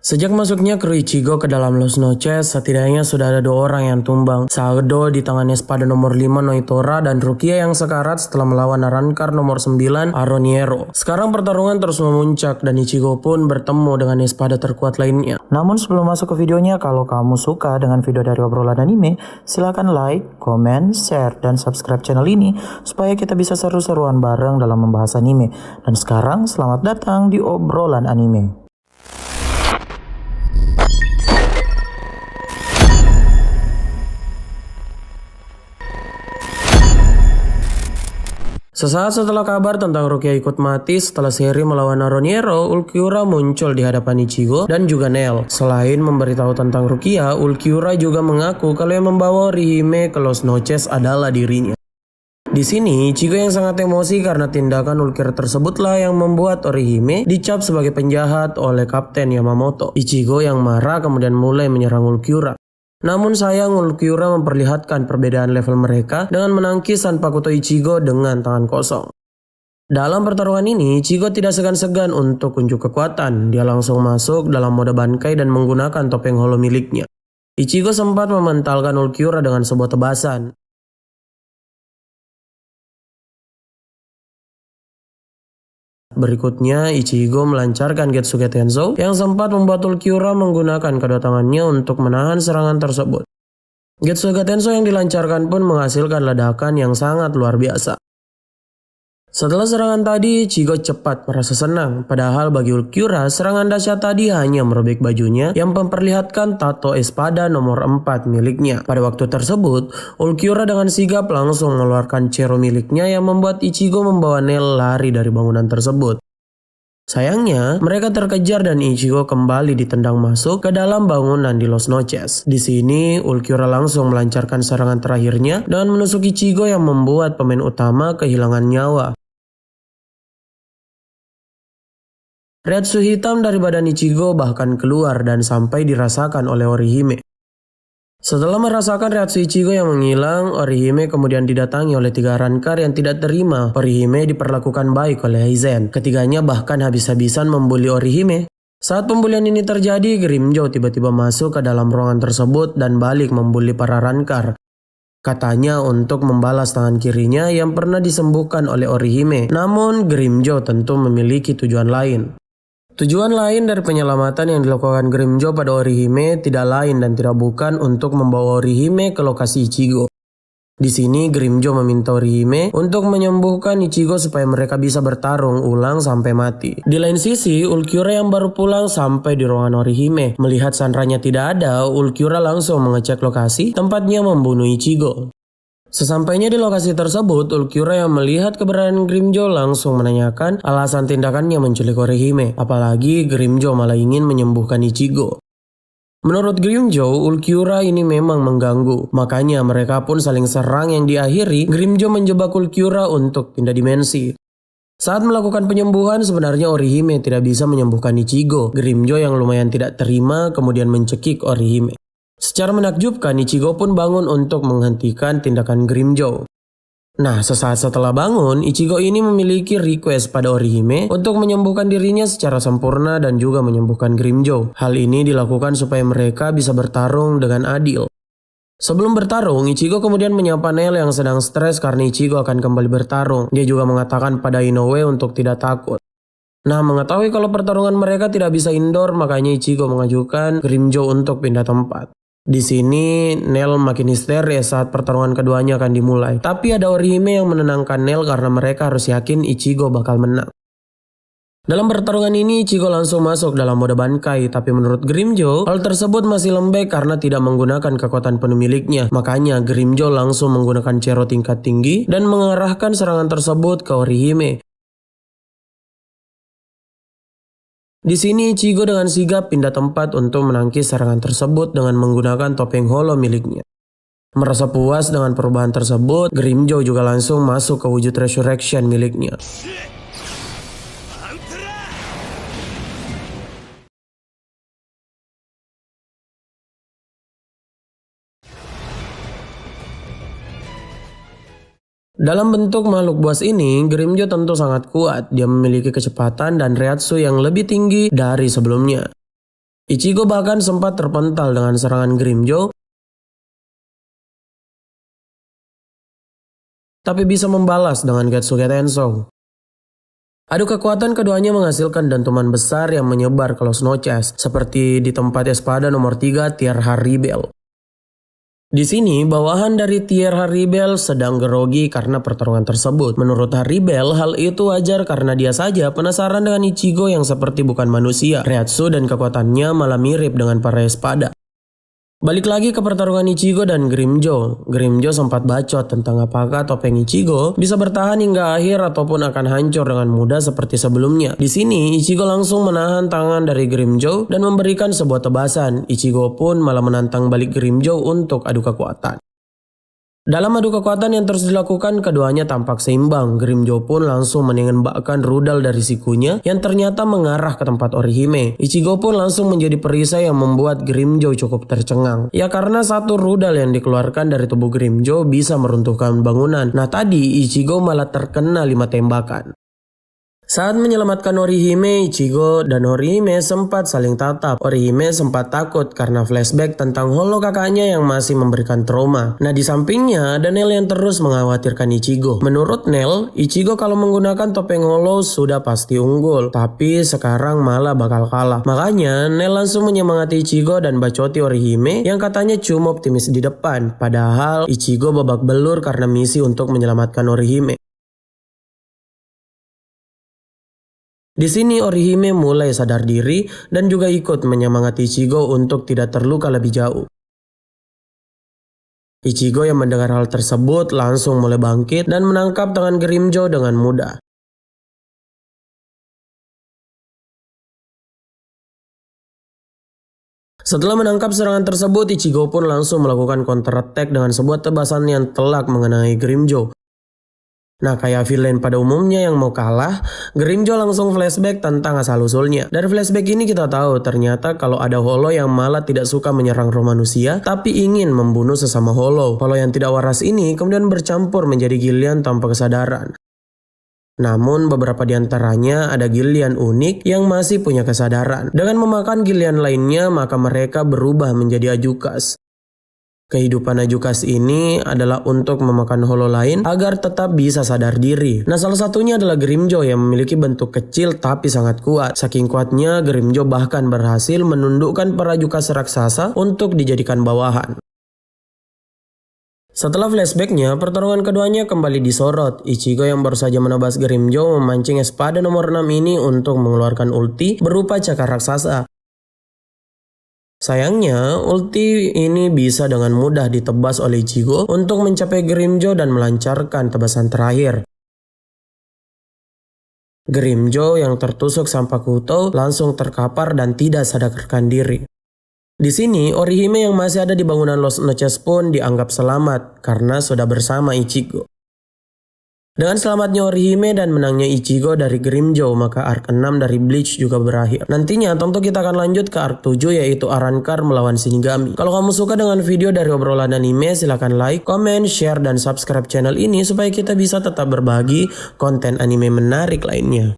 Sejak masuknya kru Ichigo ke dalam Lost Noches, setidaknya sudah ada 2 orang yang tumbang. Sado di tangannya espada nomor 5 Noitora dan Rukia yang sekarat setelah melawan Arrancar nomor 9 Aroniero. Sekarang pertarungan terus memuncak dan Ichigo pun bertemu dengan espada terkuat lainnya. Namun sebelum masuk ke videonya, kalau kamu suka dengan video dari obrolan anime, silahkan like, comment, share, dan subscribe channel ini supaya kita bisa seru-seruan bareng dalam membahas anime. Dan sekarang selamat datang di obrolan anime. Sesaat setelah kabar tentang Rukia ikut mati setelah seri melawan Aroniero, Ulquiorra muncul di hadapan Ichigo dan juga Nel. Selain memberitahu tentang Rukia, Ulquiorra juga mengaku kalau yang membawa Orihime ke Lost Noches adalah dirinya. Di sini, Ichigo yang sangat emosi karena tindakan Ulquiorra tersebutlah yang membuat Orihime dicap sebagai penjahat oleh Kapten Yamamoto. Ichigo yang marah kemudian mulai menyerang Ulquiorra. Namun sayang, Ulquiorra memperlihatkan perbedaan level mereka dengan menangkis Sanpakuto Ichigo dengan tangan kosong. Dalam pertarungan ini, Ichigo tidak segan-segan untuk unjuk kekuatan. Dia langsung masuk dalam mode Bankai dan menggunakan topeng holo miliknya. Ichigo sempat mementalkan Ulquiorra dengan sebuah tebasan. Berikutnya, Ichigo melancarkan Getsuga Tenso yang sempat membuat Ulquiorra menggunakan kedua tangannya untuk menahan serangan tersebut. Getsuga Tenso yang dilancarkan pun menghasilkan ledakan yang sangat luar biasa. Setelah serangan tadi, Ichigo cepat merasa senang. Padahal bagi Ulquiorra, serangan dahsyat tadi hanya merobek bajunya yang memperlihatkan tato espada nomor 4 miliknya. Pada waktu tersebut, Ulquiorra dengan sigap langsung mengeluarkan cero miliknya yang membuat Ichigo membawa Nel lari dari bangunan tersebut. Sayangnya, mereka terkejar dan Ichigo kembali ditendang masuk ke dalam bangunan di Lost Noches. Di sini, Ulquiorra langsung melancarkan serangan terakhirnya dengan menusuk Ichigo yang membuat pemain utama kehilangan nyawa. Reatsu hitam dari badan Ichigo bahkan keluar dan sampai dirasakan oleh Orihime. Setelah merasakan reaksi Ichigo yang menghilang, Orihime kemudian didatangi oleh 3 Arrancar yang tidak terima Orihime diperlakukan baik oleh Aizen. Ketiganya bahkan habis-habisan membuli Orihime. Saat pembulian ini terjadi, Grimmjow tiba-tiba masuk ke dalam ruangan tersebut dan balik membuli para Arrancar. Katanya untuk membalas tangan kirinya yang pernah disembuhkan oleh Orihime. Namun Grimmjow tentu memiliki tujuan lain. Tujuan lain dari penyelamatan yang dilakukan Grimmjow pada Orihime tidak lain dan tidak bukan untuk membawa Orihime ke lokasi Ichigo. Di sini Grimmjow meminta Orihime untuk menyembuhkan Ichigo supaya mereka bisa bertarung ulang sampai mati. Di lain sisi, Ulquiorra yang baru pulang sampai di ruangan Orihime. Melihat Sanranya tidak ada, Ulquiorra langsung mengecek lokasi tempatnya membunuh Ichigo. Sesampainya di lokasi tersebut, Ulquiorra yang melihat keberadaan Grimmjow langsung menanyakan alasan tindakannya menculik Orihime. Apalagi Grimmjow malah ingin menyembuhkan Ichigo. Menurut Grimmjow, Ulquiorra ini memang mengganggu. Makanya mereka pun saling serang yang diakhiri Grimmjow menjebak Ulquiorra untuk pindah dimensi. Saat melakukan penyembuhan, sebenarnya Orihime tidak bisa menyembuhkan Ichigo. Grimmjow yang lumayan tidak terima kemudian mencekik Orihime. Secara menakjubkan, Ichigo pun bangun untuk menghentikan tindakan Grimmjow. Nah, sesaat setelah bangun, Ichigo ini memiliki request pada Orihime untuk menyembuhkan dirinya secara sempurna dan juga menyembuhkan Grimmjow. Hal ini dilakukan supaya mereka bisa bertarung dengan adil. Sebelum bertarung, Ichigo kemudian menyapa Nel yang sedang stres karena Ichigo akan kembali bertarung. Dia juga mengatakan pada Inoue untuk tidak takut. Nah, mengetahui kalau pertarungan mereka tidak bisa indoor, makanya Ichigo mengajukan Grimmjow untuk pindah tempat. Di sini, Nel makin histeris saat pertarungan keduanya akan dimulai. Tapi ada Orihime yang menenangkan Nel karena mereka harus yakin Ichigo bakal menang. Dalam pertarungan ini, Ichigo langsung masuk dalam mode Bankai. Tapi menurut Grimmjow, hal tersebut masih lembek karena tidak menggunakan kekuatan penuh miliknya. Makanya Grimmjow langsung menggunakan cero tingkat tinggi dan mengarahkan serangan tersebut ke Orihime. Di sini Ichigo dengan sigap pindah tempat untuk menangkis serangan tersebut dengan menggunakan topeng holo miliknya. Merasa puas dengan perubahan tersebut, Grimmjow juga langsung masuk ke wujud resurrection miliknya. Dalam bentuk makhluk buas ini, Grimmjow tentu sangat kuat. Dia memiliki kecepatan dan reatsu yang lebih tinggi dari sebelumnya. Ichigo bahkan sempat terpental dengan serangan Grimmjow, tapi bisa membalas dengan Getsuga Tensou. Adu kekuatan keduanya menghasilkan dentuman besar yang menyebar ke Los Noches, seperti di tempat Espada nomor 3 Tier Haribel. Di sini, bawahan dari Tier Haribel sedang grogi karena pertarungan tersebut. Menurut Haribel, hal itu wajar karena dia saja penasaran dengan Ichigo yang seperti bukan manusia. Reiatsu dan kekuatannya malah mirip dengan para Espada. Balik lagi ke pertarungan Ichigo dan Grimmjow. Grimmjow sempat bacot tentang apakah topeng Ichigo bisa bertahan hingga akhir ataupun akan hancur dengan mudah seperti sebelumnya. Di sini, Ichigo langsung menahan tangan dari Grimmjow dan memberikan sebuah tebasan. Ichigo pun malah menantang balik Grimmjow untuk adu kekuatan. Dalam adu kekuatan yang terus dilakukan, keduanya tampak seimbang. Grimmjow pun langsung menembakkan rudal dari sikunya yang ternyata mengarah ke tempat Orihime. Ichigo pun langsung menjadi perisai yang membuat Grimmjow cukup tercengang. Ya karena satu rudal yang dikeluarkan dari tubuh Grimmjow bisa meruntuhkan bangunan. Nah tadi Ichigo malah terkena 5 tembakan. Saat menyelamatkan Orihime, Ichigo dan Orihime sempat saling tatap. Orihime sempat takut karena flashback tentang holo kakaknya yang masih memberikan trauma. Nah di sampingnya ada Nel yang terus mengkhawatirkan Ichigo. Menurut Nel, Ichigo kalau menggunakan topeng holo sudah pasti unggul. Tapi sekarang malah bakal kalah. Makanya Nel langsung menyemangati Ichigo dan bacoti Orihime yang katanya cuma optimis di depan. Padahal Ichigo babak belur karena misi untuk menyelamatkan Orihime. Di sini Orihime mulai sadar diri dan juga ikut menyemangati Ichigo untuk tidak terluka lebih jauh. Ichigo yang mendengar hal tersebut langsung mulai bangkit dan menangkap tangan Grimmjow dengan mudah. Setelah menangkap serangan tersebut, Ichigo pun langsung melakukan counter attack dengan sebuah tebasan yang telak mengenai Grimmjow. Nah kayak villain pada umumnya yang mau kalah, Grimmjow langsung flashback tentang asal-usulnya. Dari flashback ini kita tahu ternyata kalau ada holo yang malah tidak suka menyerang roh manusia, tapi ingin membunuh sesama holo. Holo yang tidak waras ini kemudian bercampur menjadi Gillian tanpa kesadaran. Namun beberapa di antaranya ada Gillian unik yang masih punya kesadaran. Dengan memakan Gillian lainnya maka mereka berubah menjadi Ajukas. Kehidupan Ajukas ini adalah untuk memakan holo lain agar tetap bisa sadar diri. Nah salah satunya adalah Grimmjow yang memiliki bentuk kecil tapi sangat kuat. Saking kuatnya Grimmjow bahkan berhasil menundukkan para Ajukas raksasa untuk dijadikan bawahan. Setelah flashbacknya, pertarungan keduanya kembali disorot. Ichigo yang baru saja menebas Grimmjow memancing Espada nomor 6 ini untuk mengeluarkan ulti berupa cakar raksasa. Sayangnya, ulti ini bisa dengan mudah ditebas oleh Ichigo untuk mencapai Grimmjow dan melancarkan tebasan terakhir. Grimmjow yang tertusuk sampah kuto langsung terkapar dan tidak sadarkan diri. Di sini, Orihime yang masih ada di bangunan Los Noches pun dianggap selamat karena sudah bersama Ichigo. Dengan selamatnya Orihime dan menangnya Ichigo dari Grimmjow, maka arc 6 dari Bleach juga berakhir. Nantinya tentu kita akan lanjut ke arc 7 yaitu Arrancar melawan Shinigami. Kalau kamu suka dengan video dari obrolan anime, silahkan like, comment, share, dan subscribe channel ini supaya kita bisa tetap berbagi konten anime menarik lainnya.